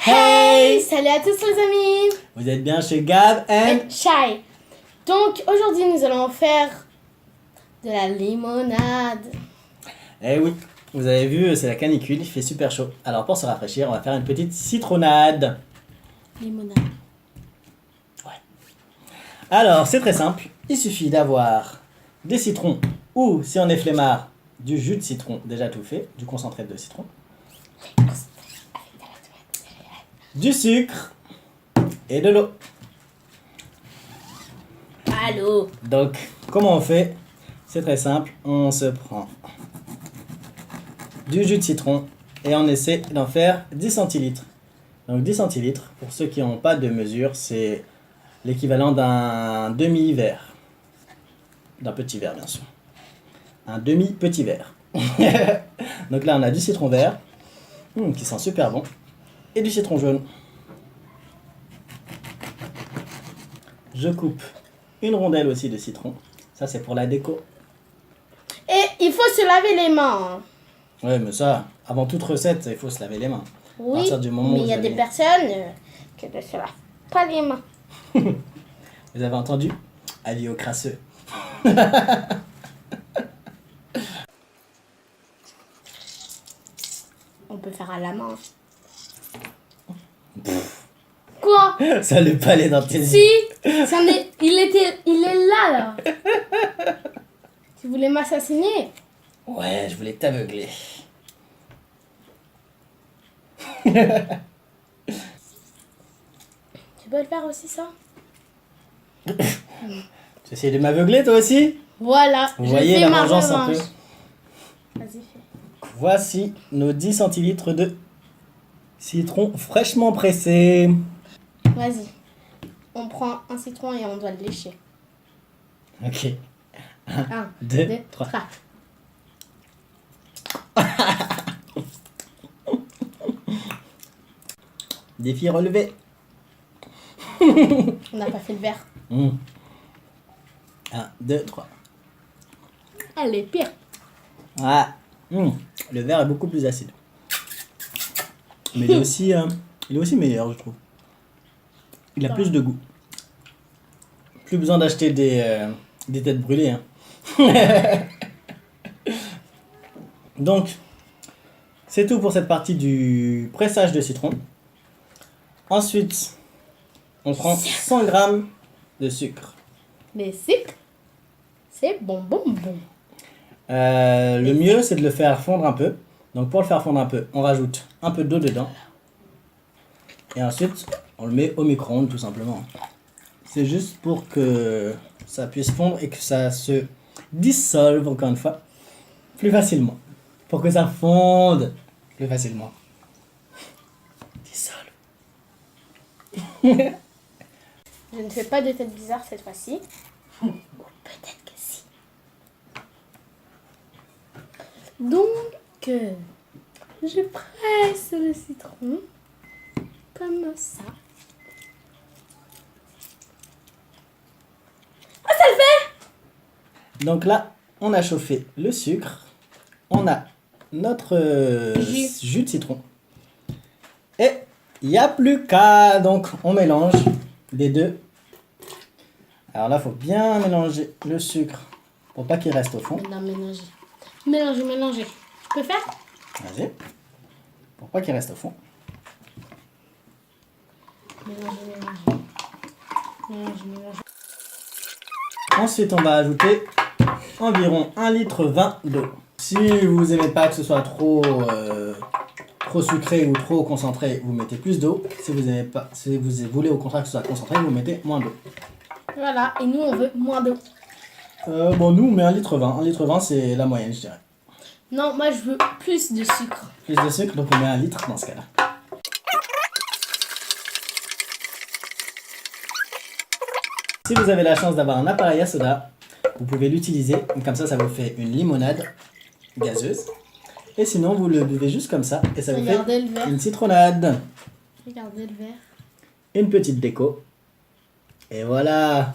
Hey! Salut à tous les amis! Vous êtes bien chez Gab and Chai. Donc aujourd'hui nous allons faire de la limonade. Eh oui, vous avez vu, c'est la canicule, il fait super chaud. Alors pour se rafraîchir, on va faire une petite citronnade. Limonade. Alors c'est très simple, il suffit d'avoir des citrons ou si on est flemmard, du jus de citron déjà tout fait, du concentré de citron, du sucre et de l'eau. Allô? Donc comment on fait? C'est très simple, on se prend du jus de citron et on essaie d'en faire 10 centilitres. Donc 10 centilitres, pour ceux qui n'ont pas de mesure, c'est l'équivalent d'un demi-verre. D'un petit verre bien sûr. Un demi-petit verre. Donc là on a du citron vert, qui sent super bon, et du citron jaune. Je coupe une rondelle aussi de citron, ça c'est pour la déco. Et il faut se laver les mains. Ouais, mais ça, avant toute recette, il faut se laver les mains. À Oui, partir du moment mais où il y a vous des avez- personnes qui ne se lavent pas les mains. Vous avez entendu? Avis au crasseux. On peut faire à la main. Quoi? Ça le palais dans tes Si, yeux. il est là. Tu voulais m'assassiner? Ouais, je voulais t'aveugler. Tu peux le faire aussi ça? Tu essayes de m'aveugler toi aussi? Voilà, Vous je voyez fais la ma vengeance un peu. revanche. Vas-y, fais. Voici nos 10 centilitres de citron fraîchement pressé. Vas-y. On prend un citron et on doit le lécher. Ok. 1, 2, 2, 3. 3. Défi relevé. On n'a pas fait le verre. 1, 2, 3. Elle est pire. Ah, le verre est beaucoup plus acide. Mais il est aussi meilleur, je trouve. Il a plus de goût. Plus besoin d'acheter des têtes brûlées. Hein. Donc, c'est tout pour cette partie du pressage de citron. Ensuite, on prend 100 grammes de sucre. Les sucres, c'est bon. Le mieux, c'est de le faire fondre un peu. Donc, pour le faire fondre un peu, on rajoute un peu d'eau dedans. Et ensuite, on le met au micro-ondes tout simplement. C'est juste pour que ça puisse fondre et que ça se dissolve, encore une fois, plus facilement. Pour que ça fonde plus facilement. Dissolve. Je ne fais pas de tête bizarre cette fois-ci. Ou peut-être que si. Donc, je presse le citron. Comme ça. Ah, ça le fait! Donc là, on a chauffé le sucre. On a notre jus de citron. Et il n'y a plus qu'à. Donc, on mélange les deux. Alors là, il faut bien mélanger le sucre pour pas qu'il reste au fond. On a mélangé. Mélanger. Tu peux faire? Vas-y. Pour pas qu'il reste au fond. Mélanger. Ensuite, on va ajouter environ 1,20 litre d'eau. Si vous aimez pas que ce soit trop sucré ou trop concentré, vous mettez plus d'eau. Si vous voulez au contraire que ce soit concentré, vous mettez moins d'eau. Voilà, et nous on veut moins d'eau. Bon, nous, on met 1,20 litre. 1,20 litre, c'est la moyenne, je dirais. Non, moi je veux plus de sucre. Plus de sucre, donc on met 1 litre dans ce cas-là. Si vous avez la chance d'avoir un appareil à soda, vous pouvez l'utiliser. Comme ça vous fait une limonade gazeuse. Et sinon, vous le buvez juste comme ça. Et ça vous Regardez fait le verre. une citronnade. Regardez le verre. Une petite déco. Et voilà.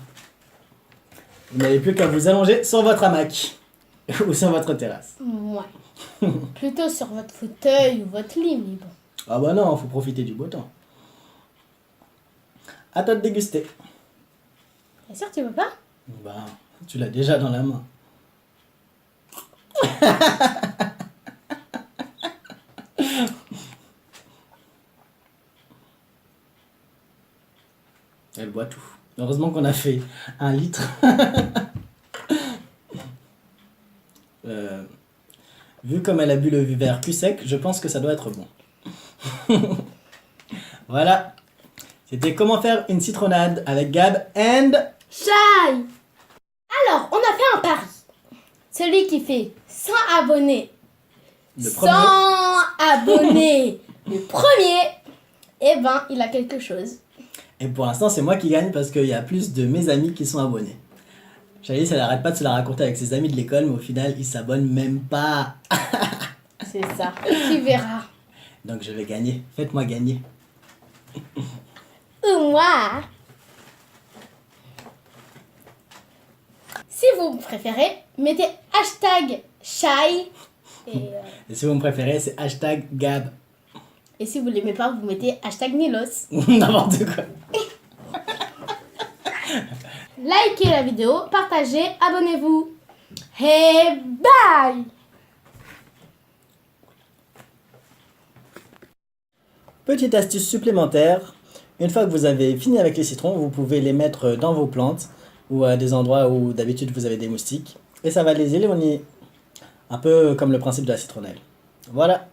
Vous n'avez plus qu'à vous allonger sur votre hamac. Ou sur votre terrasse. Ouais. Plutôt sur votre fauteuil ou votre lit, mais bon. Ah bah non, faut profiter du beau temps. À toi de déguster. Bien sûr, tu veux pas? Bah, tu l'as déjà dans la main. Elle boit tout. Heureusement qu'on a fait 1 litre. Vu comme elle a bu le verre plus sec, je pense que ça doit être bon. Voilà. C'était comment faire une citronnade avec Gab and... Chai! Alors, on a fait un pari. Celui qui fait 100 abonnés. Le 100 premier. abonnés. Le premier, eh ben, il a quelque chose. Et pour l'instant, c'est moi qui gagne parce qu'il y a plus de mes amis qui sont abonnés. Chalice, elle arrête pas de se la raconter avec ses amis de l'école, mais au final, ils s'abonnent même pas. C'est ça. Tu verras. Donc je vais gagner. Faites-moi gagner. Ou moi. Si vous préférez, mettez hashtag shy. Et si vous me préférez, c'est hashtag Gab. Et si vous l'aimez pas, vous mettez hashtag Nilos. N'importe quoi. Likez la vidéo, partagez, abonnez-vous. Et bye! Petite astuce supplémentaire. Une fois que vous avez fini avec les citrons, vous pouvez les mettre dans vos plantes ou à des endroits où d'habitude vous avez des moustiques. Et ça va les éloigner. Un peu comme le principe de la citronnelle. Voilà.